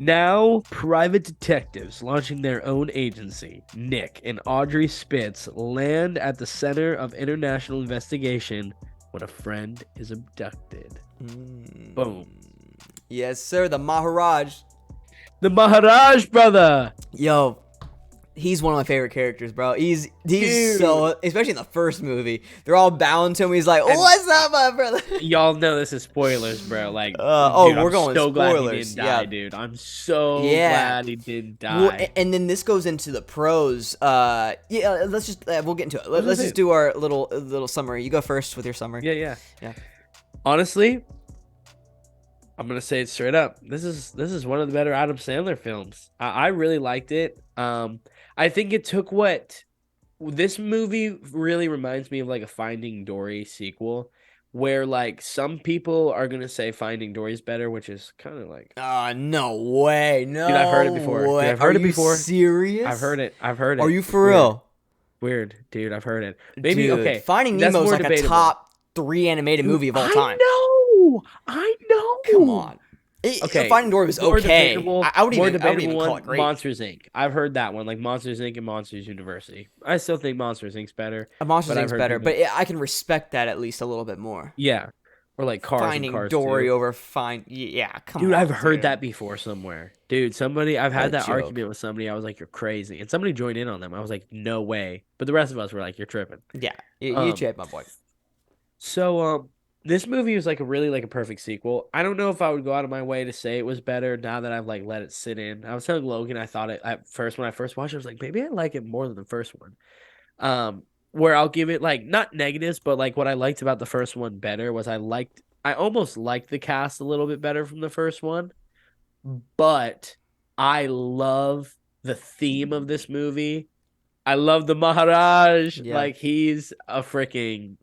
Now, private detectives launching their own agency, Nick and Audrey Spitz, land at the center of international investigation when a friend is abducted. Boom. Yes, sir. The Maharaj. The Maharaj brother. Yo, he's one of my favorite characters, bro. He's Dude. so, especially in the first movie, they're all bowing to him. He's like, "What's up, my brother?" Y'all know this is spoilers, bro. Like, dude, we're I'm going so glad he spoilers. didn't die, Yeah, dude. I'm so yeah. glad he didn't Well, die. and then this goes into the pros. Yeah, let's just we'll get into it. Let's just it. do our little summary. You go first with your summary. Yeah. Yeah. Honestly, I'm gonna say it straight up. This is one of the better Adam Sandler films. I really liked it. I think it took what this movie really reminds me of like a Finding Dory sequel, where like some people are gonna say Finding Dory is better, which is kind of like, No way. dude, I've heard it No before. Dude, way. I've heard Are it you before. serious? I've heard it. Are you It's for weird. real? Weird, dude. I've heard it. Maybe Dude, okay. Finding That's Nemo is more like debatable. a top 3 animated Dude, movie of all I time. know. Come on. Okay, Finding Dory was more okay. debatable. I wouldn't More even debatable call one. it great. Monsters Inc. I've heard that one, like Monsters Inc. and Monsters University. I still think Monsters Inc.'s better. Monsters But I've Inc.'s heard better, people. but I can respect that at least a little bit more. Yeah, or like Cars and Finding Cars Dory 2. over yeah, come Dude, on, I've heard dude. that before somewhere. Dude, I've What a had that joke. argument with somebody. I was like, "You're crazy," and somebody joined in on them. I was like, "No way!" But the rest of us were like, "You're tripping." Yeah, you Um, chat, my boy. So this movie was like a perfect sequel. I don't know if I would go out of my way to say it was better now that I've like let it sit in. I was telling Logan I thought it at first when I first watched it, I was like, maybe I like it more than the first one. Where I'll give it like not negatives, but like what I liked about the first one better was I almost liked the cast a little bit better from the first one, but I love the theme of this movie. I love the Maharaj. Yeah. Like he is a freaking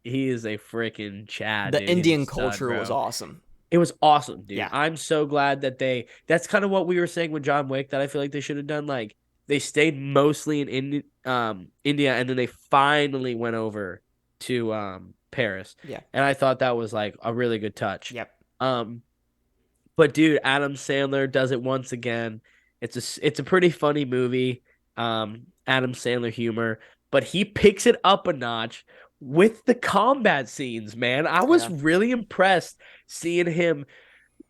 Chad, The dude. He's a Indian stud, culture was bro. awesome. It was awesome, dude. Yeah. I'm so glad that that's kind of what we were saying with John Wick that I feel like they should have done. Like they stayed mostly in India and then they finally went over to Paris. Yeah. And I thought that was like a really good touch. Yep. Um but dude, Adam Sandler does it once again. It's a pretty funny movie. Adam Sandler humor, but he picks it up a notch with the combat scenes, man. I was Yeah. really impressed seeing him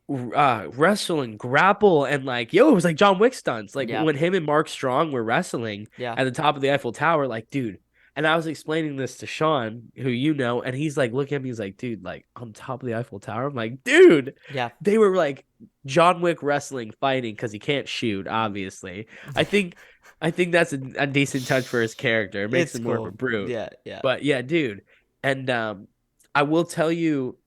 wrestle and grapple and like it was like John Wick stunts. Like Yeah. when him and Mark Strong were wrestling Yeah. at the top of the Eiffel Tower, like dude. And I was explaining this to Sean, who you know, and he's like, look at me, he's like, dude, like on top of the Eiffel Tower. I'm like, dude, Yeah. they were like John Wick wrestling, fighting because he can't shoot, obviously. I think that's a decent touch for his character. It makes It's him more of cool. a brute. Yeah. Yeah. But yeah, dude. And I will tell you,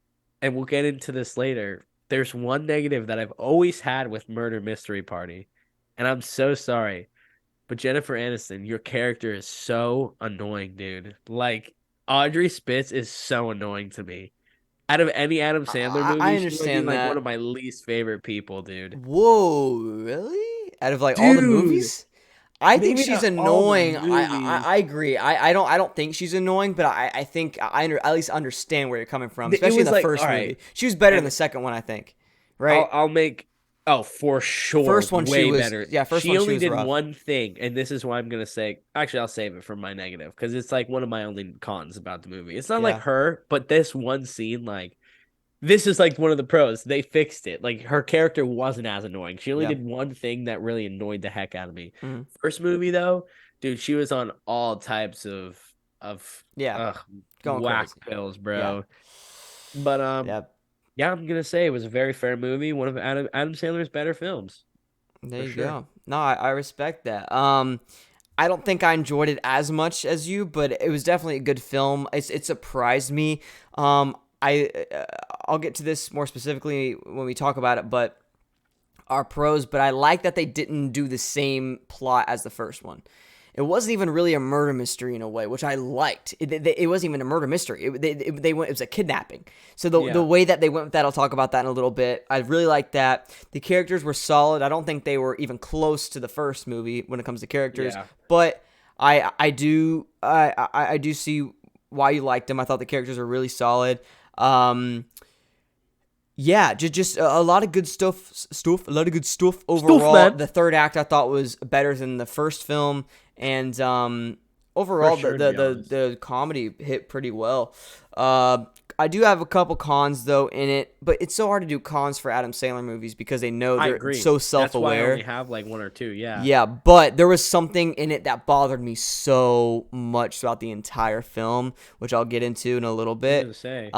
and we'll get into this later. There's one negative that I've always had with Murder Mystery Party, and I'm so sorry. But Jennifer Aniston, your character is so annoying, dude. Like Audrey Spitz is so annoying to me. Out of any Adam Sandler I movie, she might be understand like that. one of my least favorite people, dude. Whoa, really? Out of like all the Dude, movies? I think maybe she's not all the annoying. movies. I agree. I don't think she's annoying, but I think at least understand where you're coming from, It especially in was the like, first all movie. right, She was better in and the second one, I think. Right? I'll make for sure First one she way was better. first She one she only was did rough. one thing, and this is why I'm gonna say. Actually, I'll save it for my negative because it's like one of my only cons about the movie. It's not like Yeah. her, but this one scene, like this is like one of the pros. They fixed it. Like her character wasn't as annoying. She only Yeah. did one thing that really annoyed the heck out of me. Mhm. First movie though, dude, she was on all types of Yeah. Going whack crazy. pills, Yeah. bro. But Yeah. yeah, I'm gonna say it was a very fair movie. One of Adam Sandler's better films, There for you sure. go. No, I respect that. I don't think I enjoyed it as much as you, but it was definitely a good film. It surprised me. I'll get to this more specifically when we talk about it, but our pros. But I like that they didn't do the same plot as the first one. It wasn't even really a murder mystery in a way, which I liked. It wasn't even a murder mystery. It was a kidnapping. So the Yeah. way that they went with that, I'll talk about that in a little bit. I really liked that. The characters were solid. I don't think they were even close to the first movie when it comes to characters, Yeah. but I do see why you liked them. I thought the characters were really solid. Yeah, just a lot of good a lot of good stuff Stuff, overall. man. The third act I thought was better than the first film, and For overall sure, to be honest. the comedy hit pretty well. Uh, I do have a couple cons though in it, but it's so hard to do cons for Adam Sandler movies because they know I they're agree. so That's why I only self-aware. have like one or two. Yeah. Yeah, but there was something in it that bothered me so much throughout the entire film, which I'll get into in a little I was gonna bit. say.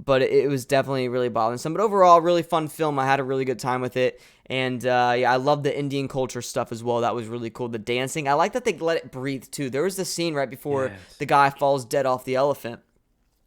But it was definitely really bothersome. But overall, really fun film. I had a really good time with it. And yeah, I love the Indian culture stuff as well. That was really cool. The dancing. I like that they let it breathe too. There was the scene right before Yes. the guy falls dead off the elephant,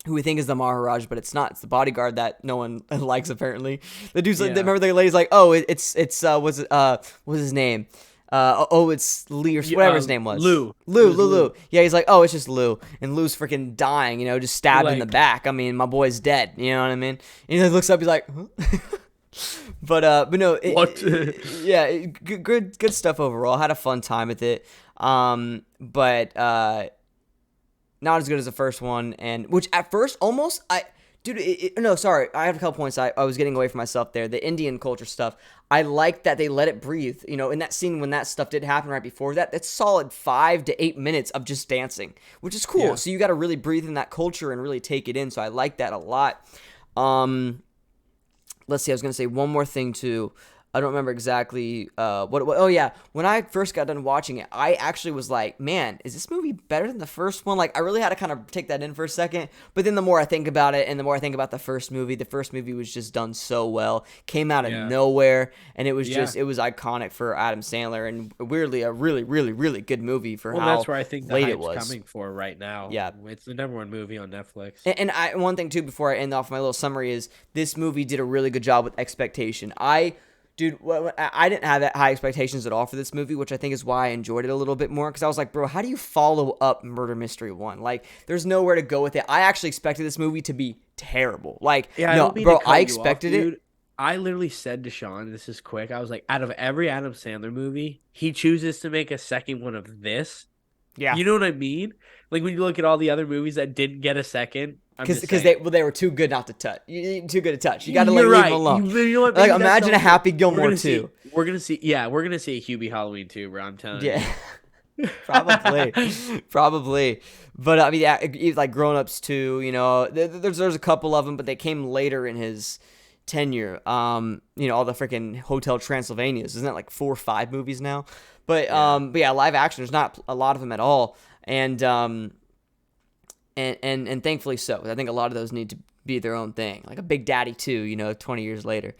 who we think is the Maharaj, but it's not. It's the bodyguard that no one likes apparently. The dude's like, Yeah. remember the lady's like, oh, what's his name? It's Lee or whatever his name was. Lou. Lou, It was Lou, Lou. Yeah, he's like, oh, it's just Lou, and Lou's freaking dying. Just stabbed in the Like, back. I mean, my boy's dead. You know what I mean? And he looks up, he's like, huh? But no, what? yeah, good stuff overall. Had a fun time with it. But not as good as the first one, and which at first almost no, sorry, I have a couple points. I was getting away from myself there. The Indian culture stuff, I like that they let it breathe. In that scene when that stuff did happen right before that, that's solid 5 to 8 minutes of just dancing, which is cool. Yeah. So you got to really breathe in that culture and really take it in. So I like that a lot. Let's see, I was gonna say one more thing too. I don't remember exactly what. Oh yeah, when I first got done watching it, I actually was like, "Man, is this movie better than the first one?" Like, I really had to kind of take that in for a second. But then the more I think about it, and the more I think about the first movie was just done so well, came out of nowhere, and it was it was iconic for Adam Sandler, and weirdly a really, really, really good movie for how That's where I think the late it hype's was. coming for right now. Yeah. It's the #1 movie on Netflix. And one thing too, before I end off my little summary, is this movie did a really good job with expectation. Dude, I didn't have that high expectations at all for this movie, which I think is why I enjoyed it a little bit more. Because I was like, bro, how do you follow up Murder Mystery 1? Like, there's nowhere to go with it. I actually expected this movie to be terrible. Like, Yeah, no, bro, I expected expected it. Dude, I literally said to Sean, this is quick. I was like, out of every Adam Sandler movie, he chooses to make a second one of this. Yeah. You know what I mean? Like when you look at all the other movies that didn't get a second, because they were too good not to touch. Too good to touch. You got to leave them alone. You know what, like, imagine a Happy Gilmore 2. We're gonna see a Hubie Halloween 2, bro. I'm telling you. Yeah. Probably. But I mean, yeah, like Grown Ups too. There's a couple of them, but they came later in his tenure. All the freaking Hotel Transylvanias, isn't that like 4 or 5 movies now? But yeah, live action. There's not a lot of them at all, and thankfully so. I think a lot of those need to be their own thing, like a Big Daddy 2, 20 years later.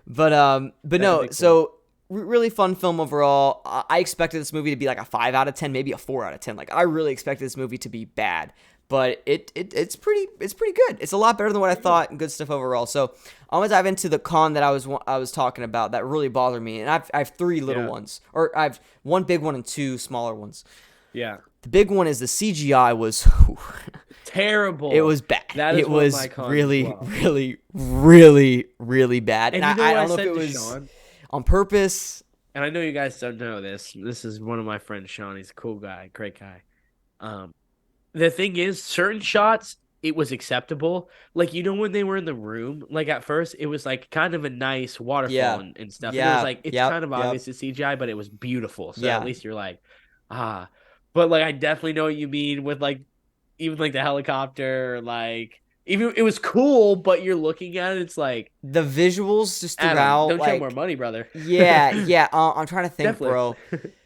But no, so really fun film overall. I expected this movie to be like a 5 out of 10, maybe a 4 out of 10. Like, I really expected this movie to be bad, but it's pretty good. It's a lot better than what I thought, and good stuff overall. So I'm gonna dive into the con that I was talking about that really bothered me, and I have 3 little ones, or I have 1 big one and 2 smaller ones. Yeah. The big one is the CGI was terrible. It was bad. It was really, well. really, really, really bad. And I don't know if it was Sean, on purpose. And I know you guys don't know this. This is one of my friends, Sean. He's a cool guy, great guy. The thing is, certain shots, it was acceptable. Like, when they were in the room, like at first, it was like kind of a nice waterfall and stuff. Yeah. And it was like, it's kind of obvious it's CGI, but it was beautiful. So at least you're like, ah. But like, I definitely know what you mean with like, even like the helicopter, like, even it was cool, but you're looking at it, it's like the visuals just Adam, throughout. don't like, show more money, brother. Yeah. I'm trying to think, Definitely.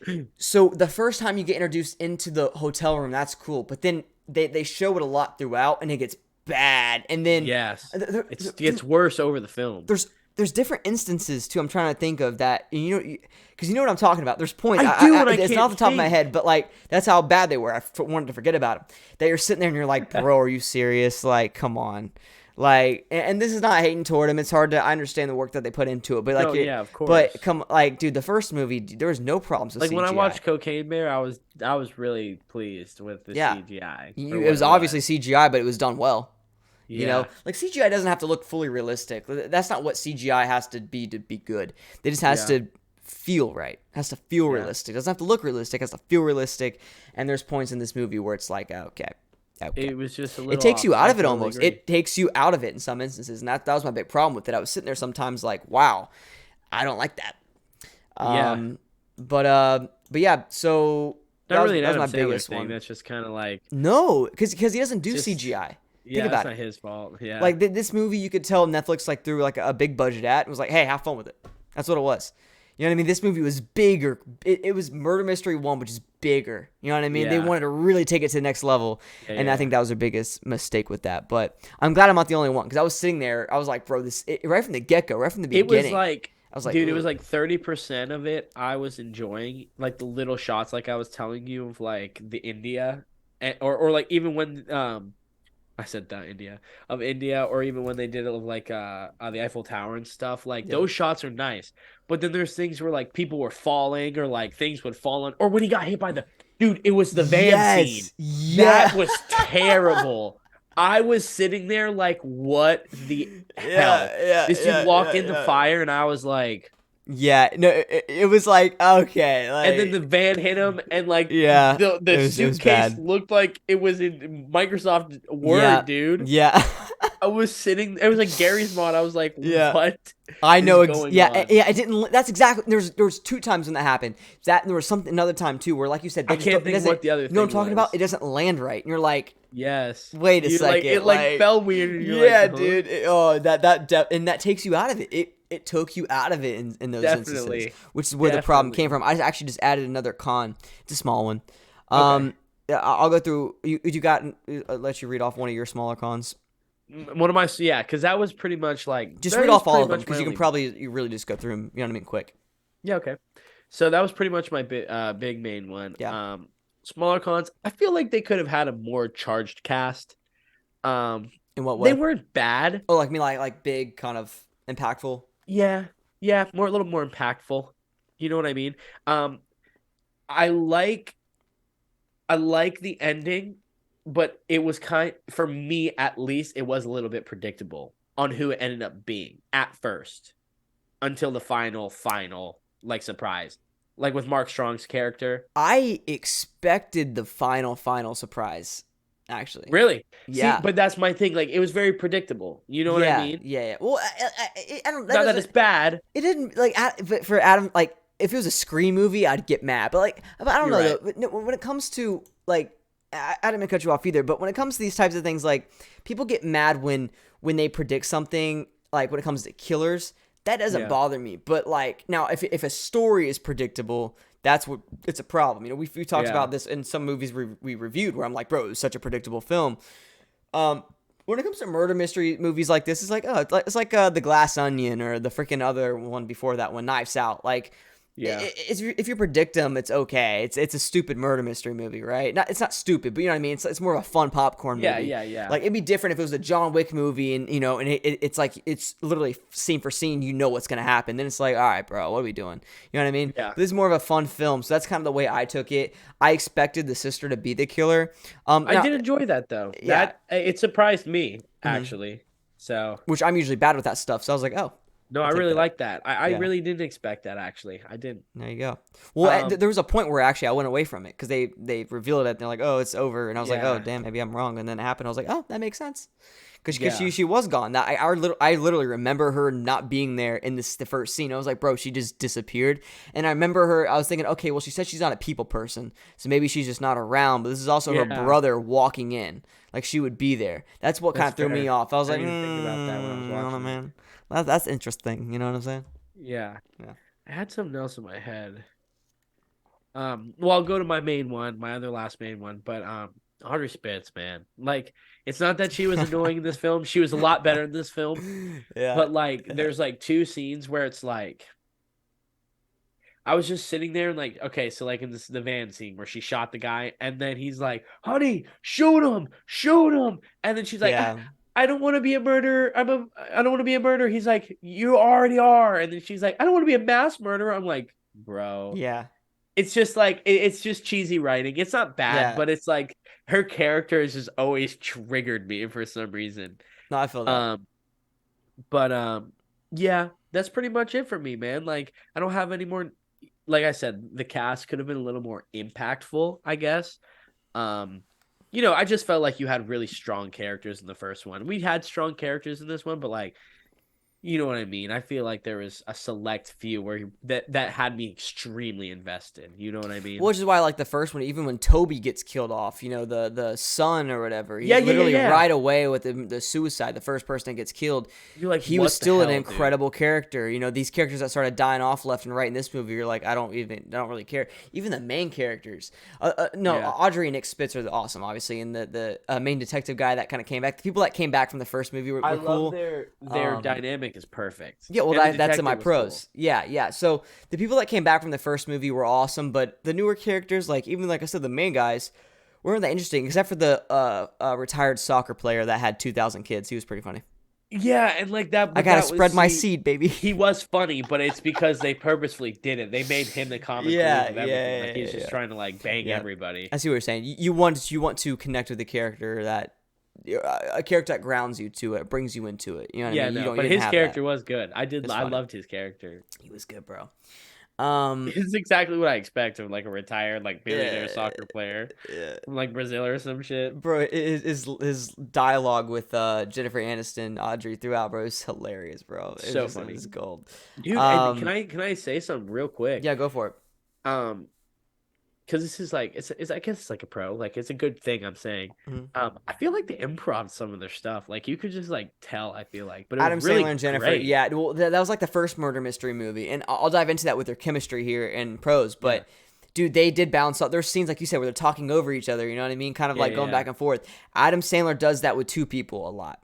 bro. So the first time you get introduced into the hotel room, that's cool, but then they show it a lot throughout, and it gets bad, and then it gets worse over the film. There's different instances too. I'm trying to think of that, because you know what I'm talking about. There's points. It's not off the top of my head, but like that's how bad they were. I wanted to forget about them. That you're sitting there and you're like, bro, are you serious? Like, come on. Like, and this is not hating toward him. It's hard to. I understand the work that they put into it, but like, of course. But dude, the first movie, there was no problems with like CGI. when I watched Cocaine Bear, I was really pleased with the CGI. It was obviously CGI, but it was done well. Yeah. Like CGI doesn't have to look fully realistic. That's not what CGI has to be good. It just has to feel right. It has to feel realistic. It doesn't have to look realistic. It has to feel realistic. And there's points in this movie where it's like, okay, Okay. It was just a It little takes off. you out I of it totally almost. agree. It takes you out of it in some instances, and that was my big problem with it. I was sitting there sometimes like, wow, I don't like that. Yeah. Um, but yeah, so Not really an that was Adam my Sandler biggest thing. one. That's just kind of like No, because he doesn't it's do just CGI. Think yeah, that's about it. not his fault. Yeah. Like this movie, you could tell Netflix like threw like a big budget at and was like, "Hey, have fun with it." That's what it was. You know what I mean? This movie was bigger. It was Murder Mystery 1, which is bigger. You know what I mean? They Yeah. wanted to really take it to the next level, Yeah, and I yeah. think that was their biggest mistake with that. But I'm glad I'm not the only one because I was sitting there, I was like, "Bro, right from the get go, right from the It was beginning." like, I was like, dude, it was "Ugh." like 30% of it I was enjoying, like the little shots, like I was telling you of like the India, or like even when I said that India of India, or even when they did it of like the Eiffel Tower and stuff. Like Yeah. those shots are nice, but then there's things where like people were falling, or like things would fall on, or when he got hit by the dude, it was the van scene Yes. Yeah. that was terrible. I was sitting there like, what the Yeah. hell? Yeah. This dude Yeah. walked Yeah. in the Yeah. fire, and I was like, Yeah. No, it was like okay, and then the like van hit him, and like yeah. the It was suitcase bad. looked like it was in Microsoft Yeah. Word, dude. Yeah. I was sitting. It was like Gary's mod. I was like, Yeah. "What I is know. going Yeah, on?" yeah. I didn't. That's exactly. There was two times when that happened. That and there was something another time too, where like you said, I they just can't don't. It think of doesn't. what the other You know what I'm thing talking about? was. It doesn't land right, and you're like, Yes, wait a you like second, it. Like like, fell weird, and you're like, yeah, "Huh?" dude. And that takes you out of it. It took you out of it in those instances, Definitely, which is where the problem came definitely. from. I actually just added another con. It's a small one. Okay, Yeah, I'll go through. You got. Let you read off one of your smaller cons. one of my yeah, because that was pretty much like Just that read is off all pretty of them much my because you can only. probably you really just go through them. You know what I mean? Quick. Yeah, okay. So that was pretty much my big main one. Yeah. Smaller cons. I feel like they could have had a more charged cast. Um, In what they way? weren't bad. Oh, like me, like big, kind of impactful. Yeah, yeah, more a little more impactful. You know what I mean? Um, I like I like the ending, but it was for me at least it was a little bit predictable on who it ended up being at first until the final like surprise. Like with Mark Strong's character. I expected the final surprise. Actually, Really? See, yeah, but that's my thing. Like it was very predictable. You know what I yeah, mean? yeah, yeah. Well, I don't. That Not that it's doesn't. bad. It didn't like for Adam. Like if it was a Scream movie, I'd get mad. But I don't You're know right. though. No, when it comes to like, I didn't mean to cut you off either. But when it comes to these types of things, like people get mad when they predict something. Like when it comes to killers, that doesn't Yeah. bother me. But like now, if a story is predictable, that's what it's a problem. You know, we talked Yeah. about this in some movies we reviewed where I'm like, bro, it was such a predictable film. Um, when it comes to murder mystery movies like this, it's like The Glass Onion or the freaking other one before that one, Knives Out. Like, Yeah. if you predict them, it's okay. It's a stupid murder mystery movie, right? It's not stupid, but you know what I mean. It's more of a fun popcorn Yeah, movie. yeah, yeah. Like it'd be different if it was a John Wick movie, and you know, and it's like it's literally scene for scene. You know what's gonna happen. Then it's like, all right, bro, what are we doing? You know what I mean? Yeah. But this is more of a fun film, so that's kind of the way I took it. I expected the sister to be the killer. I Now, did enjoy that though. yeah. That it surprised me Mhm. actually. So Which I'm usually bad with that stuff. So I was like, oh, no, I'll I take really that. like that. I Yeah, really didn't expect that actually. I didn't. there you go. Well, Um, there was a point where actually I went away from it because they revealed it. And they're like, oh, it's over, and I was like, oh, yeah, damn, maybe I'm wrong. And then it happened. I was like, oh, that makes sense. Because yeah, she was gone. That I literally remember her not being there in the first scene. I was like, bro, she just disappeared. And I remember her. I was thinking, okay, well, she said she's not a people person, so maybe she's just not around. But this is also her yeah. brother walking in, like she would be there. That's what kind That's of threw me fair. off. I was I like, didn't even think about that when I was you know what I watching it. mean? That's interesting. You know what I'm saying? Yeah, Yeah. I had something else in my head. Well, I'll go to my main one, my other last main one, but Audrey Spitz, man. Like, it's not that she was annoying in this film. She was a lot better in this film, Yeah. but like, Yeah. there's like two scenes where it's like I was just sitting there and like, okay, so like in the van scene where she shot the guy, and then he's like, "Honey, shoot him," and then she's like, Yeah. I don't want to be a murderer. I don't want to be a murderer." He's like, "You already are," and then she's like, "I don't want to be a mass murderer." I'm like, bro, Yeah. it's just like it's just cheesy writing. It's not bad, Yeah. but it's like her character has just always triggered me for some reason. No, I feel that. Um, but yeah, that's pretty much it for me, man. Like, I don't have any more. Like I said, the cast could have been a little more impactful, I guess. Um, I just felt like you had really strong characters in the first one. We had strong characters in this one, but like, you know what I mean? I feel like there was a select few that had me extremely invested. You know what I mean? Which is why I like the first one. Even when Toby gets killed off, the son or whatever, Yeah, he's yeah, yeah, literally yeah. right away with the suicide. The first person that gets killed, You're like, he was what the still an hell, dude? incredible character. These characters that started dying off left and right in this movie, you're like, I don't really care. Even the main characters, no, Yeah. Audrey and Nick Spitz are awesome, obviously, and the main detective guy that kind of came back. The people that came back from the first movie I were love cool. their dynamic is perfect. Yeah, well, And the that's in my detective was cool. pros. Yeah, yeah. So the people that came back from the first movie were awesome, but the newer characters, like even like I said, the main guys weren't that interesting, except for the retired soccer player that had 2,000 kids. He was pretty funny. Yeah, and like that, I but gotta that was spread my see, seed, baby. he was funny, but it's because they purposefully did it. They made him the comic relief Yeah, of yeah, everything. Like yeah, he's yeah, just yeah. trying to like bang Yeah. everybody. I see what you're saying. You want to connect with the character that a character that grounds you to it, brings you into it. You know what I Yeah, mean? no, You but didn't his have that. character was good. It's I funny. loved his character. He was good, bro. It's exactly what I expect of like a retired like billionaire Yeah, soccer player yeah. from like Brazil or some shit. Bro, his dialogue with Jennifer Aniston, Audrey throughout, bro, is hilarious, bro. So It funny, was gold. dude. And Um, can I say something real quick? yeah, go for it. Um, because this is like it's I guess it's like a pro, like it's a good thing I'm saying. Mhm. I feel like they improv some of their stuff. Like you could just like tell, I feel like, but it was Adam really Sandler and Jennifer, great. yeah, well, that was like the first murder mystery movie, and I'll dive into that with their chemistry here in pros, Yeah, but. Dude, they did balance out. There's scenes like you said where they're talking over each other. You know what I mean? Kind of yeah, like yeah, going yeah. back and forth. Adam Sandler does that with two people a lot.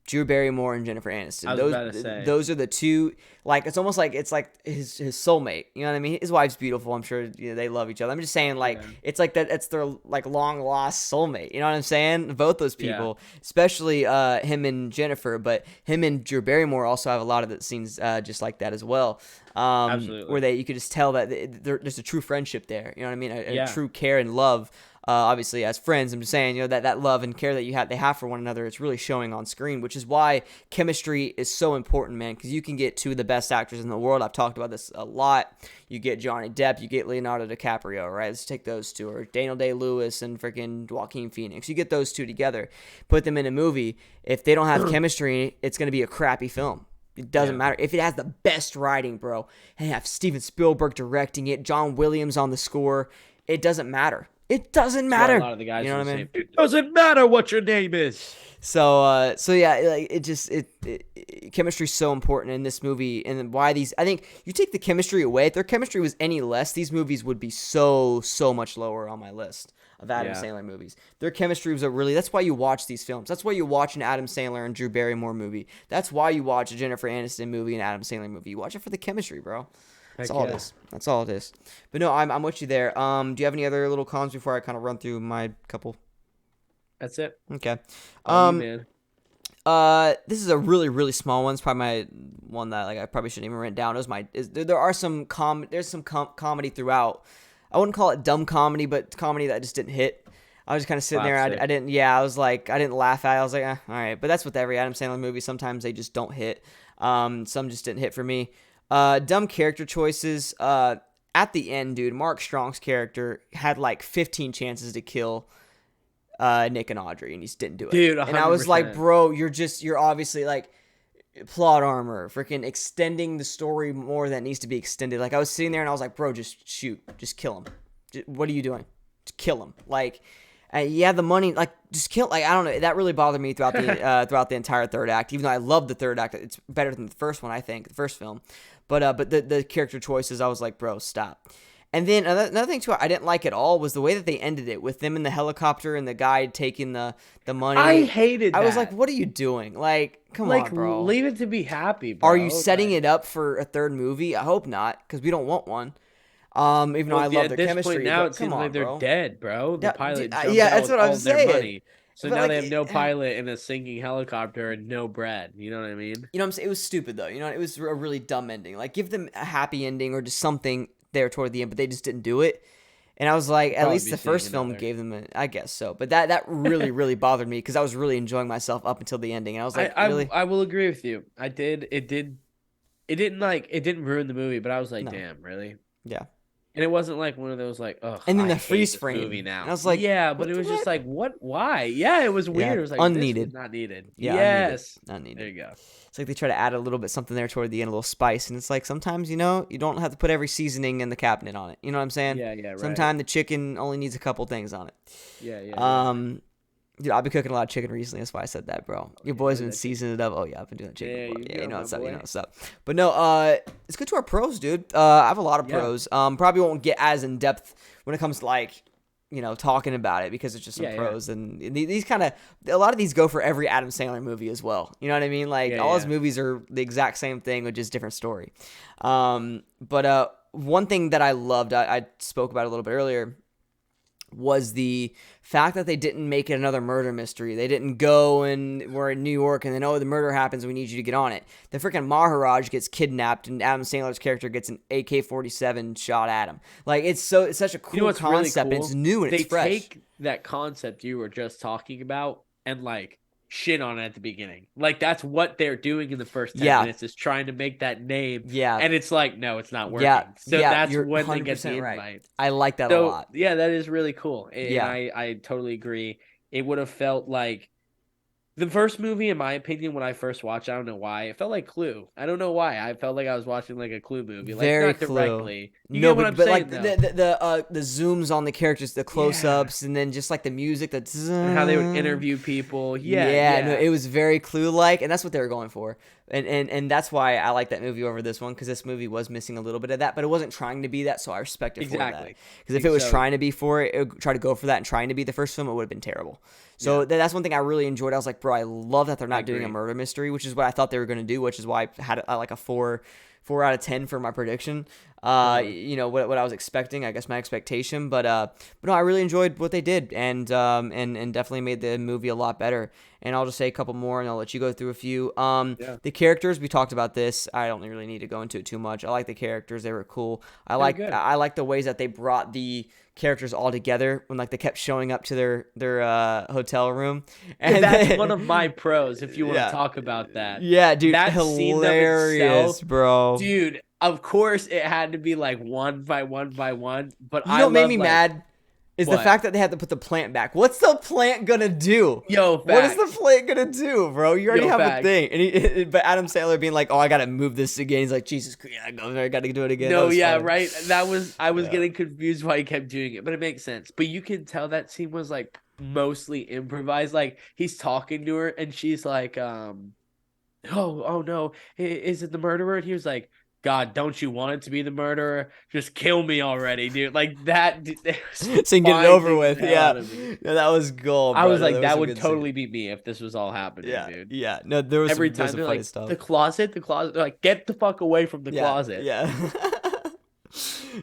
Drew Barrymore and Jennifer I Aniston. was Those about to say, those are the two. Like it's almost like it's like his soulmate. You know what I mean? His wife's beautiful. I'm sure they love each other. I'm just saying like yeah, it's like that. It's their like long lost soulmate. You know what I'm saying? Both those yeah, people, especially him and Jennifer, but him and Drew Barrymore also have a lot of the scenes just like that as well. Where absolutely, you could just tell that there's a true friendship there. You know what I mean? A yeah, true care and love. Obviously, as friends, I'm just saying, that love and care that they have for one another, it's really showing on screen, which is why chemistry is so important, man. Because you can get two of the best actors in the world. I've talked about this a lot. You get Johnny Depp, you get Leonardo DiCaprio, right? Let's take those two, or Daniel Day-Lewis and freaking Joaquin Phoenix. You get those two together, put them in a movie. If they don't have chemistry, it's going to be a crappy film. It doesn't yeah. matter if it has the best writing, bro. And have Steven Spielberg directing it, John Williams on the score. It doesn't matter. It doesn't That's why a matter. lot of the guys You know are what the I same. mean? It doesn't matter what your name is. So yeah, like chemistry's so important in this movie, and why I think you take the chemistry away. If their chemistry was any less, these movies would be so much lower on my list of Adam Yeah, Sandler movies. Their chemistry was that's why you watch these films. That's why you watch an Adam Sandler and Drew Barrymore movie. That's why you watch a Jennifer Aniston movie and Adam Sandler movie. You watch it for the chemistry, bro. That's heck all it yeah. is. That's all it is. But no, I'm with you there. Do you have any other little cons before I kind of run through my couple? That's it. Okay. All you, Um. man. This is a really small one. It's probably my one that like I probably shouldn't even write down. It was there are some there's some comedy throughout. I wouldn't call it dumb comedy, but comedy that just didn't hit. I was just kind of sitting there. Classic. I didn't. Yeah, I was like, I didn't laugh at it. I was like, all right. But that's with every Adam Sandler movie. Sometimes they just don't hit. Some just didn't hit for me. Dumb character choices. At the end, dude, Mark Strong's character had like 15 chances to kill Nick and Audrey, and he just didn't do it. Dude, And I was like, 100%. bro, you're obviously like plot armor, freaking extending the story more than it needs to be extended. Like I was sitting there and I was like, bro, just shoot, just kill him. What are you doing? Just kill him. Like, you have the money, like just kill. Like I don't know, that really bothered me throughout the entire third act. Even though I love the third act, it's better than the first one, I think, the first film. But the character choices, I was like, bro, stop. And then another thing too, I didn't like at all was the way that they ended it with them in the helicopter and the guy taking the money. I hated I was that. like, what are you doing? Like, come Like, on, bro. leave it to be happy, bro. Are you setting Like, it up for a third movie? I hope not, because we don't want one. Even though well, I yeah, love at their this point chemistry, now, but it come seems like on, they're bro. dead, bro. The Yeah, pilot jumped yeah, out that's with what all I'm of their saying. money. So But now like, they have no pilot in a sinking helicopter and no bread. You know what I mean? you know what I'm saying? It was stupid though. You know, it was a really dumb ending. Like, give them a happy ending or just something there toward the end, but they just didn't do it. And I was like, at Probably least be the seeing first film another. gave them I guess so. But that really bothered me because I was really enjoying myself up until the ending. And I was like, really? I will agree with you. I did. It didn't ruin the movie, but I was like, No. damn, really? Yeah. And it wasn't like one of those like, ugh, And then I the hate freeze this movie frame, and I now. was like, Yeah, but what it the was just what? like, what? Why? Yeah, it was Yeah, weird. It was like this was unneeded. not needed. Yeah, unneeded. Yes, there Unneeded. you go. It's like they try to add a little bit something there toward the end, a little spice, and it's like sometimes you don't have to put every seasoning in the cabinet on it. You know what I'm saying? Yeah, yeah, right. Sometimes the chicken only needs a couple things on it. Yeah, yeah, yeah. Um, Dude, I've been cooking a lot of chicken recently. That's why I said that, bro. Oh, Your yeah, you boy's did been that chicken. seasoning it up. Oh yeah, I've been doing chicken There before. you Yeah, you go, know my what's up. You know boy. what's up. But no, let's get to our pros, dude. I have a lot of Yeah, pros. Probably won't get as in depth when it comes to like, talking about it because it's just some yeah, yeah, pros and these kind of a lot of these go for every Adam Sandler movie as well. You know what I mean? Like yeah, all his yeah. movies are the exact same thing with just different story. But one thing that I loved, I spoke about a little bit earlier, was the fact that they didn't make it another murder mystery. They didn't go and we're in New York and then, oh, the murder happens, we need you to get on it. The freaking Maharaj gets kidnapped and Adam Sandler's character gets an AK-47 shot at him. Like, it's such a You know cool what's really concept, and cool? it's new and They it's fresh. take that concept you were just talking about and like shit on it at the beginning. Like that's what they're doing in the first 10 Yeah, minutes is trying to make that name. yeah, And it's like, no, it's not yeah, working. So yeah, that's you're when they get the 100% right. invite. I like that a So lot. yeah, that is really cool. And Yeah. I totally agree. It would have felt like the first movie, in my opinion, when I first watched, I don't know why, it felt like Clue. I don't know why. I felt like I was watching like a Clue movie. Like Very not Clue. directly. You No, get what but I'm but like saying the though. the zooms on the characters, the close Yeah. ups, and then just like the music that's And how they would interview people. Yeah, yeah, no, yeah. it was very Clue like, and that's what they were going for, and that's why I like that movie over this one because this movie was missing a little bit of that, but it wasn't trying to be that, so I respect it for that. Exactly. Because if it was So trying to be for it, would try to go for that and trying to be the first film, it would have been terrible. So yeah, that's one thing I really enjoyed. I was like, bro, I love that they're I not doing a agree. murder mystery, which is what I thought they were going to do, which is why I had like a 4 out of 10 for my prediction. Uh-huh. What I was expecting, I guess my expectation, but no, I really enjoyed what they did, and definitely made the movie a lot better. And I'll just say a couple more, and I'll let you go through a few. Yeah. The characters, we talked about this. I don't really need to go into it too much. I like the characters; they were cool. I They're like good. I like the ways that they brought the characters all together when like they kept showing up to their hotel room, Yeah, and that's then, one of my pros if you want to yeah, talk about that. yeah, dude, That scene of itself, hilarious, bro. dude, of course it had to be like one by one by one, but You I know what made love me like mad is the what? fact that they had to put the plant back. What's the plant gonna do? Yo, What is the facts. plant gonna do, bro? You already Yo, have a facts. thing. But Adam Sandler being like, "Oh, I gotta move this again." He's like, "Jesus Christ, I gotta do it again." That No, was yeah, funny. right. I was Yeah. getting confused why he kept doing it, but it makes sense. But you can tell that scene was like mostly improvised. Like he's talking to her and she's like, oh no, is it the murderer? And he was like, God, don't you want it to be the murderer? Just kill me already, dude. Like that, it was So you can get it over finding the with. hell Yeah. out of me. Yeah, that was gold, I bro. was No, like, there was that some would good scenes. totally be me if this was all happening, Yeah, dude. yeah. No, there was Every there's time some they're funny like, stuff. the closet. They're like, get the fuck away from the Yeah, closet. yeah.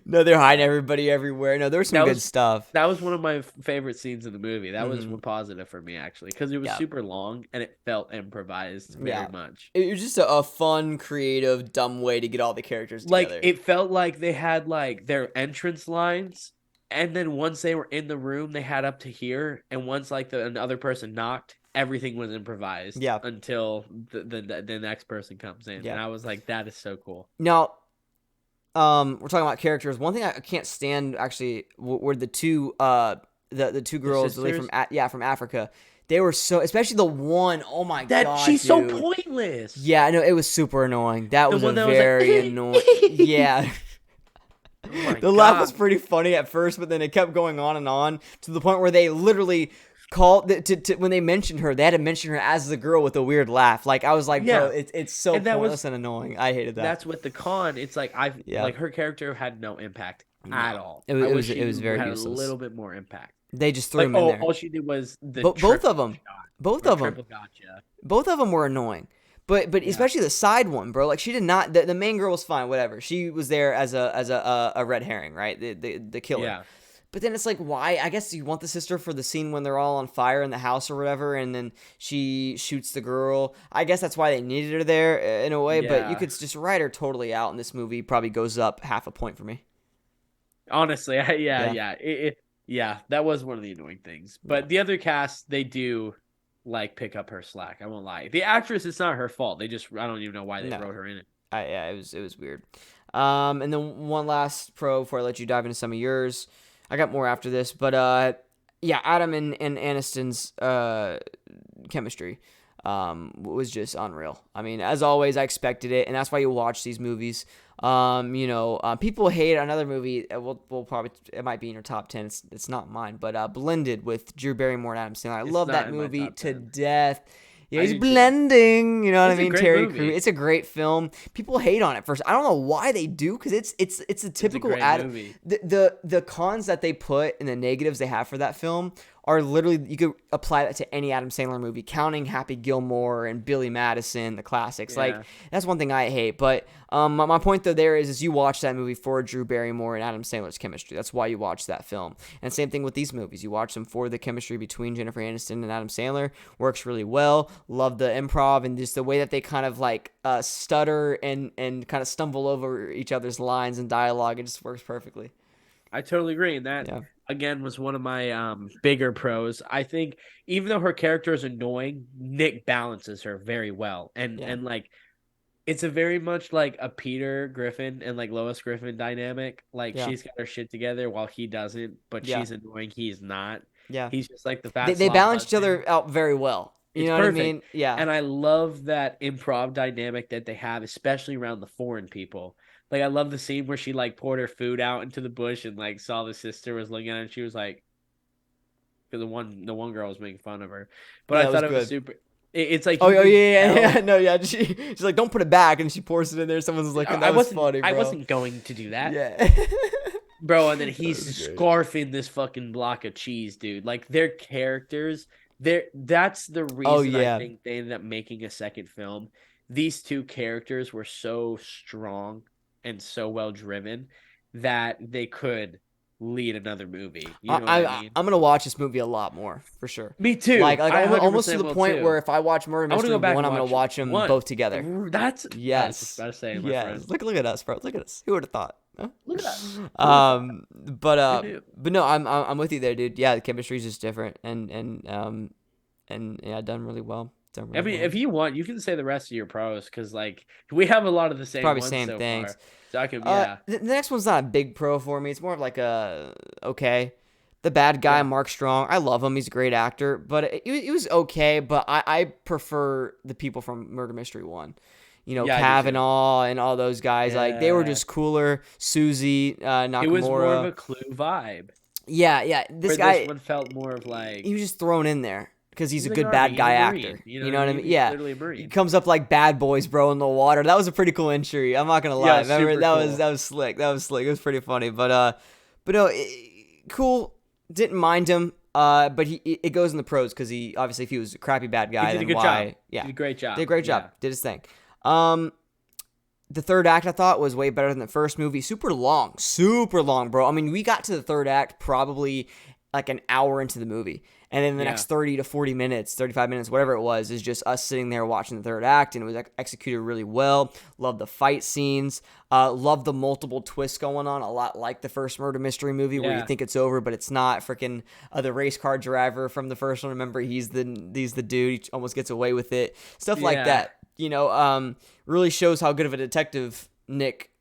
No, they're hiding everybody everywhere. No, there was some That good was stuff. that was one of my favorite scenes in the movie. That was Hmm. one positive for me actually, because it was Yeah, super long and it felt improvised very yeah. much. It was just a fun, creative, dumb way to get all the characters Like together. it felt like they had like their entrance lines, and then once they were in the room, they had up to here, and once like another person knocked, everything was improvised Yeah, until the next person comes in, yeah. and I was like, that is so cool. Now, we're talking about characters. One thing I can't stand actually were the two the two The girls really sisters, from Africa. They were so, especially the one. Oh my that god, she's so dude. pointless. Yeah, I know it was super annoying. That The was a one that was like, very annoying. Yeah. oh my The laugh was god. pretty funny at first, but then it kept going on to the point where they literally called when they mentioned her, they had to mention her as the girl with a weird laugh. Like I was like, bro, Yeah, it's so and that was pointless and annoying. I hated that. that's with the con. It's like I Yeah. like her character had no impact at No, all. it was I it wish was she it was very had a useless. little bit more impact. They just threw Like him in there. all she did was the Both of triple them, shot both or of them, triple gotcha. both of them were annoying. But Yeah, especially the side one, bro. Like she did not. The main girl was fine, whatever. She was there as a red herring, right? The killer. yeah, But then it's like, why? I guess you want the sister for the scene when they're all on fire in the house or whatever, and then she shoots the girl. I guess that's why they needed her there in a way. But you yeah. could just write her totally out, and this movie probably goes up half a point for me. Honestly, Yeah, yeah. That was one of the annoying things. yeah, But the other cast, they do like pick up her slack. I won't lie. The actress, it's not her fault. They just I don't even know why they no, wrote her in it. yeah, it was weird. And then one last pro before I let you dive into some of yours. I got more after this, but yeah, Adam and Aniston's chemistry was just unreal. I mean, as always, I expected it, and that's why you watch these movies. People hate another movie. We'll probably, it might be in your top 10. It's not mine, but Blended with Drew Barrymore and Adam Sandler. I It's love not that in my movie top to 10. death. Yeah, I he's do too. blending. You know what I It's a mean? great Terry Crews. movie. It's a great film. People hate on it first. I don't know why they do, because it's a It's a typical great ad. movie. The cons that they put and the negatives they have for that film are literally, you could apply that to any Adam Sandler movie, counting Happy Gilmore and Billy Madison, the classics. Like, Yeah. that's one thing I hate. But my point though there is you watch that movie for Drew Barrymore and Adam Sandler's chemistry. That's why you watch that film. And same thing with these movies. You watch them for the chemistry between Jennifer Aniston and Adam Sandler. Works really well. Love the improv and just the way that they kind of like stutter and kind of stumble over each other's lines and dialogue. It just works perfectly. I totally agree. And that, Yeah. again, was one of my bigger pros. I think even though her character is annoying, Nick balances her very well. And Yeah. and like it's a very much like a Peter Griffin and like Lois Griffin dynamic. Like Yeah. she's got her shit together while he doesn't, but Yeah. she's annoying, he's not. Yeah. He's just like the They fat they slob balance each husband. other out very well. You It's know what I perfect. mean? Yeah. And I love that improv dynamic that they have, especially around the foreign people. Like I love the scene where she like poured her food out into the bush and like saw the sister was looking at her and she was like, because the one girl was making fun of her. But I Yeah, it was thought it was good. super. It's like Oh, you oh could yeah, yeah, tell. yeah. No, yeah. She's like, don't put it back, and she pours it in there. Someone's looking. I That was wasn't funny, I bro. wasn't going to do that. Yeah. Bro, and then That he's was great. scarfing this fucking block of cheese, dude. Like their characters, that's the Oh reason I yeah. think they ended up making a second film. These two characters were so strong and so well driven that they could lead another movie. You I, know what I I mean? I'm gonna watch this movie a lot more for sure. Me Like too. like I almost to 100% the will point where too. if I watch Murder I want to Mystery go back 1, and I'm gonna watch watch them one. both together. That's I was just Yes. about to say, my Yes. friend. Look at us, bro. Look at us. Who would have thought? Huh? Look at that. Who would have thought? Who knew? But no, I'm with you there, dude. Yeah, the chemistry is just different, and yeah, done really well. Done I really mean, well. if you want, you can say the rest of your pros because, like, we have a lot of the It's same probably ones same so things. far. So I could, yeah, The next one's not a big pro for me. It's more of like a okay. The bad guy, yeah, Mark Strong. I love him. He's a great actor, but it was okay. But I prefer the people from Murder Mystery 1. You know, yeah. I do too. Kavanaugh and all those guys. Like, they were Yeah, just cooler. Susie it was more of Nakamura. a Clue vibe. Yeah, yeah. This Where this guy, one felt more of he like was just thrown in there because he's he's a like an good bad army. He's guy a actor. marine. You know You what know I what I mean? mean? He's Yeah. literally a He marine. comes up like Bad Boys, bro, in the water. That was a pretty cool entry. I'm not gonna Yeah, lie. Remember, super cool. that was slick. That was slick. It was pretty funny. But no, cool. Didn't mind him. But it goes in the pros because he obviously, if he was a crappy bad He guy, did a then good job. why? He Yeah, did a great did a job. great job. Yeah, Did his thing. The third act I thought was way better than the first movie. Super long, bro. I mean, we got to the third act probably like an hour into the movie. And then the yeah, next 30 to 40 minutes, 35 minutes, whatever it was, is just us sitting there watching the third act. And it was executed really well. Love the fight scenes. Love the multiple twists going on. A lot like the first murder mystery movie where you yeah, think it's over, but it's not. Freaking the race car driver from the first one. Remember, he's the dude. He almost gets away with it. Stuff like yeah. that. Really shows how good of a detective Nick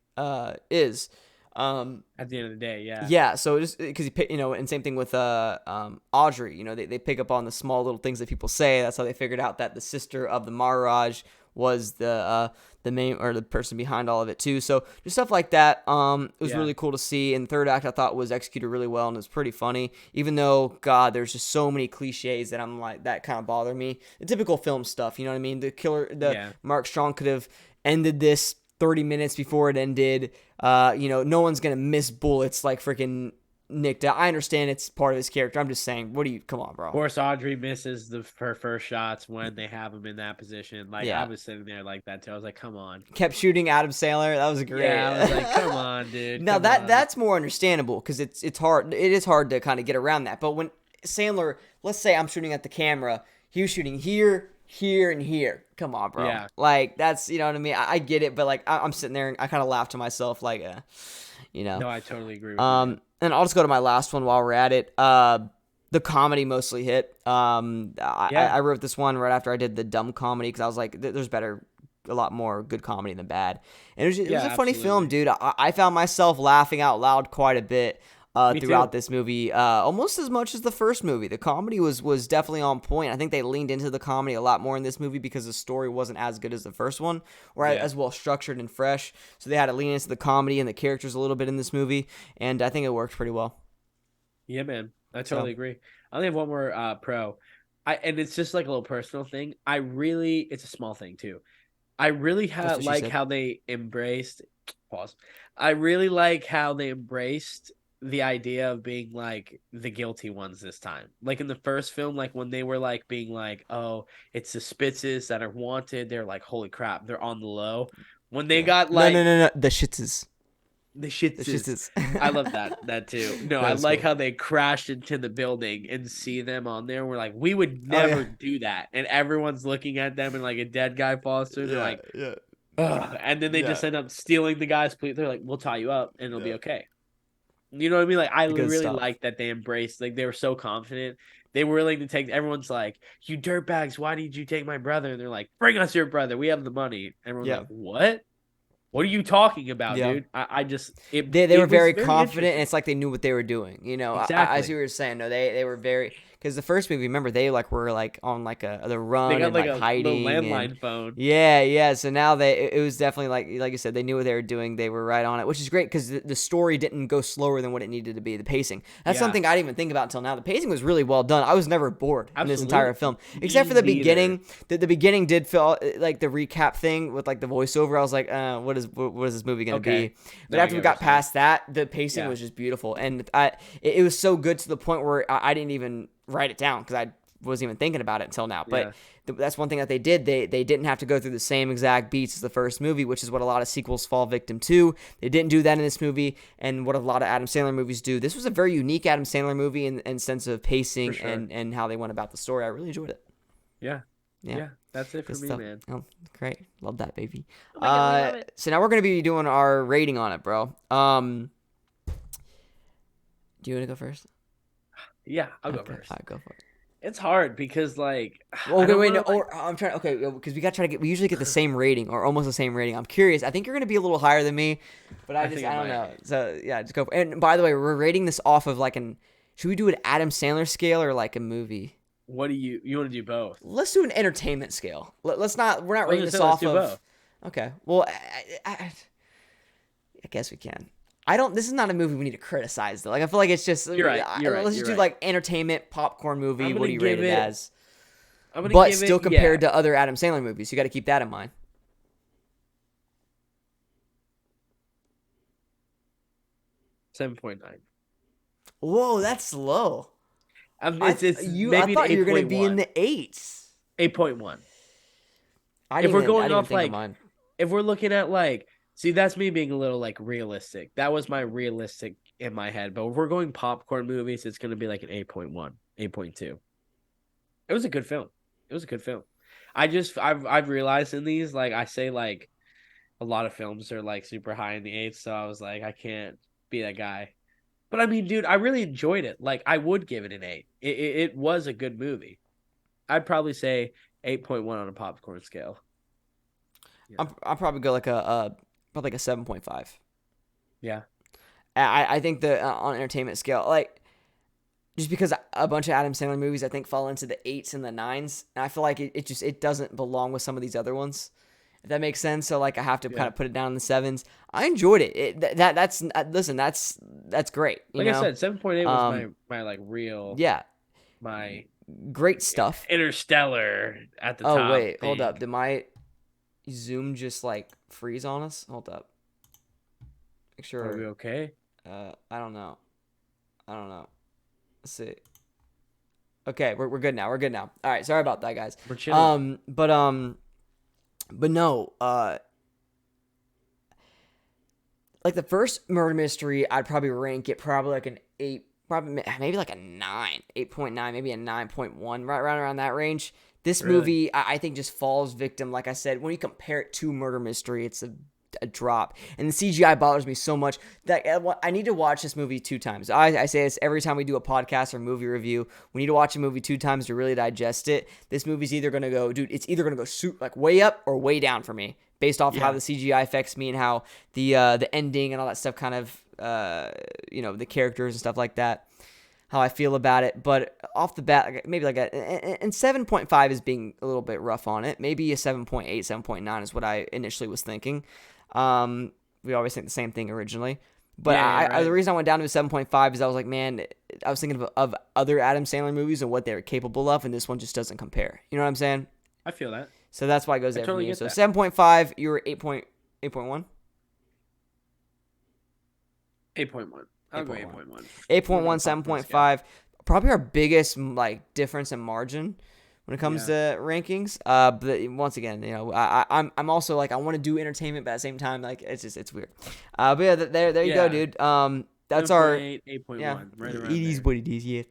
is. At the end of the day, yeah, Yeah, so just because and same thing with Audrey. They pick up on the small little things that people say. That's how they figured out that the sister of the Maharaj was the main or the person behind all of it too. So just stuff like that. It was yeah, really cool to see. And third act I thought was executed really well and it was pretty funny. Even though God, there's just so many cliches that I'm like that kind of bother me. The typical film stuff. You know what I mean? The yeah. Mark Strong could have ended this 30 minutes before it ended. No one's gonna miss bullets like freaking Nick did. I understand it's part of his character. I'm just saying, come on, Of bro. course, Audrey misses her first shots when they have him in that position. Like I Yeah. was sitting there like that too. I was like, "Come on." Kept shooting Adam Sandler. That was great. Yeah, I was like, "Come on, dude. Now Come on." that's more understandable because it's hard. It is hard to kind of get around that. But when Sandler, let's say I'm shooting at the camera, he was shooting here, here, and here. Come on, bro. Yeah. Like that's what I mean. I get it, but like I'm sitting there and I kind of laugh to myself, like, No, I totally agree with you. Man. And I'll just go to my last one while we're at it. The comedy mostly hit. Yeah. I wrote this one right after I did the dumb comedy because I was like, there's better a lot more good comedy than bad. And it was Yeah, a funny film, absolutely. dude. I found myself laughing out loud quite a bit Me throughout too. this movie, almost as much as the first movie. The comedy was definitely on point. I think they leaned into the comedy a lot more in this movie because the story wasn't as good as the first one, or Yeah. as well structured and fresh. So they had to lean into the comedy and the characters a little bit in this movie, and I think it worked pretty well. Yeah, man. I So totally agree. I only have one more pro. And it's just like a little personal thing. It's a small thing too. I really that's what she like said. how they embraced pause. I really like how they embraced the idea of being like the guilty ones this time. Like in the first film, like when they were like being like, oh, it's the Spitzes that are wanted, they're like, holy crap, they're on the low. When they Yeah. got No, no, like no, no. The Shitzes. the The Shitzes. Shitzes. I love that too. No, That I was like cool. how they crashed into the building and see them on there. We're like, we would Oh yeah. never do that. And everyone's looking at them and like a dead guy falls through. They're Yeah, like, yeah, ugh. And then they yeah, just end up stealing the guy's plate. They're like, we'll tie you up and it'll be yeah. okay. You know what I mean? Like I Good really stuff. like that they embraced, like they were so confident. They were willing to take everyone's like, you dirtbags, why did you take my brother? And they're like, bring us your brother. We have the money. Everyone's Yeah, like, what? What are you talking about, yeah. dude? I just it They were it was very very confident, and interesting. it's like they knew what they were doing. You know, I see Exactly. what you're saying. No, they were very, because the first movie, remember, they like were like on like the They run got and like like a little hiding and landline phone. yeah. So now it was definitely like you said, they knew what they were doing. They were right on it, which is great because the story didn't go slower than what it needed to be. The pacing, that's Yeah, something I didn't even think about until now. The pacing was really well done. I was never bored in this entire absolutely. film, except Me for the neither. beginning. The beginning did feel like the recap thing with like the voiceover. I was like, what is this movie gonna Okay. be? But No, I after get we what you're got saying. past that, the pacing Yeah. was just beautiful, and it was so good to the point where I didn't even write it down because I wasn't even thinking about it until now. But Yeah. that's one thing that they did. They didn't have to go through the same exact beats as the first movie, which is what a lot of sequels fall victim to. They didn't do that in this movie, and what a lot of Adam Sandler movies do. This was a very unique Adam Sandler movie in sense of For pacing sure. and how they went about the story. I really enjoyed it. Yeah. Yeah. Yeah. That's it Good for me, stuff. man. Oh, great. Love that, baby. Oh my god, we love it. So now we're going to be doing our rating on it, bro. Do you want to go first? Yeah, I'll go Okay. first. All right, go for it. It's hard because like Well, I okay, don't wait, want no, to like or I'm trying. Okay, because we got to try to get. We usually get the same rating or almost the same rating. I'm curious. I think you're gonna be a little higher than me, but I think I I don't might. know. So yeah, just go. And by the way, we're rating this off of like an. Should we do an Adam Sandler scale or like a movie? What do you want to do both? Let's do an entertainment scale. Let's not. We're not I was rating gonna this say let's off do of. both. Okay. Well, I guess we can. I don't. This is not a movie we need to criticize though. Like I feel like it's just. You're right. You're right. Let's just You're do right. like entertainment popcorn movie. I'm What gonna do you rate give it it. as? I'm gonna But give it. still Yeah, compared to other Adam Sandler movies. You got to keep that in mind. 7.9. Whoa, that's low. It's I maybe an thought you were gonna be in 8.1. the eights. 8.1. I If didn't we're even I going didn't even off think of like, mine. if we're looking at like, see, that's me being a little like realistic. That was my realistic in my head. But if we're going popcorn movies, it's gonna be like an 8.1, 8.2. It was a good film. It was a good film. I've realized in these like I say like a lot of films are like super high in the eights, so I was like I can't be that guy. But I mean, dude, I really enjoyed it. Like I would give it an eight. It was a good movie. I'd probably say 8.1 on a popcorn scale. Yeah. I'll probably go like a probably like a 7.5. Yeah. I think the on entertainment scale, like just because a bunch of Adam Sandler movies I think fall into the eights and the nines, and I feel like it doesn't belong with some of these other ones. If that makes sense. So like I have to kind Yeah. of put it down in the sevens. I enjoyed it. That's listen. That's great. You Like I know. said, 7.8 was Um. my like real Yeah. my Great stuff. Interstellar at the Oh top wait, hold thing. up. Did my Zoom just like freeze on us? Hold up. Make Are we sure. okay? I don't know. I don't know. Let's see. Okay, we're good now. We're good now. All right. Sorry about that, guys. We're chilling. But no. Like the first murder mystery, I'd probably rank it probably like an 8, probably maybe like a 9, 8.9, maybe a 9.1, right around that range. This Really? movie, I think, just falls victim. Like I said, when you compare it to murder mystery, it's a a drop. And the CGI bothers me so much that I need to watch this movie 2 times. I say this every time we do a podcast or movie review. We need to watch a movie 2 times to really digest it. This movie's either going to go, dude, it's either going to go like way up or way down for me based off how the CGI affects me and how the ending and all that stuff kind of, the characters and stuff like that, how I feel about it. But off the bat, maybe and 7.5 is being a little bit rough on it. Maybe a 7.8, 7.9 is what I initially was thinking. We always think the same thing originally. But the reason I went down to a 7.5 is I was like, man, I was thinking of other Adam Sandler movies and what they're capable of, and this one just doesn't compare. You know what I'm saying? I feel that. So that's why it goes there totally for me. get So that. 7.5, you were 8.1? 8.1. I'll go 8.1. 8.1. 8.1, 7.5. Probably our biggest difference in margin when it comes to rankings. But once again, I'm also like, I want to do entertainment, but at the same time, like it's weird. But yeah, there you go, dude. That's our 8.1. Right around it is there. what it is. Yeah.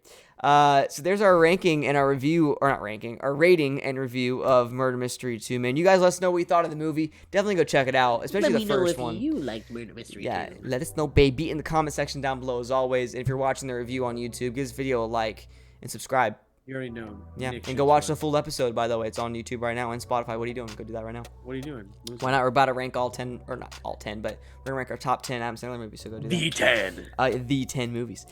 So there's our ranking and our review, or not ranking, our rating and review of Murder Mystery 2. Man, you guys let us know what you thought of the movie. Definitely go check it out, especially the first one. You liked Murder Mystery 2. Yeah, let us know, baby, in the comment section down below as always. And if you're watching the review on YouTube, give this video a like and subscribe. You already know. Yeah, Nick and go watch the Shitstorm. full episode, by the way. It's on YouTube right now and Spotify. What are you doing? Go do that right now. What are you doing? Why not? We're about to rank all 10, or not all 10, but we're going to rank our top 10 Adam Sandler movies, so go do that. The 10. The 10 movies.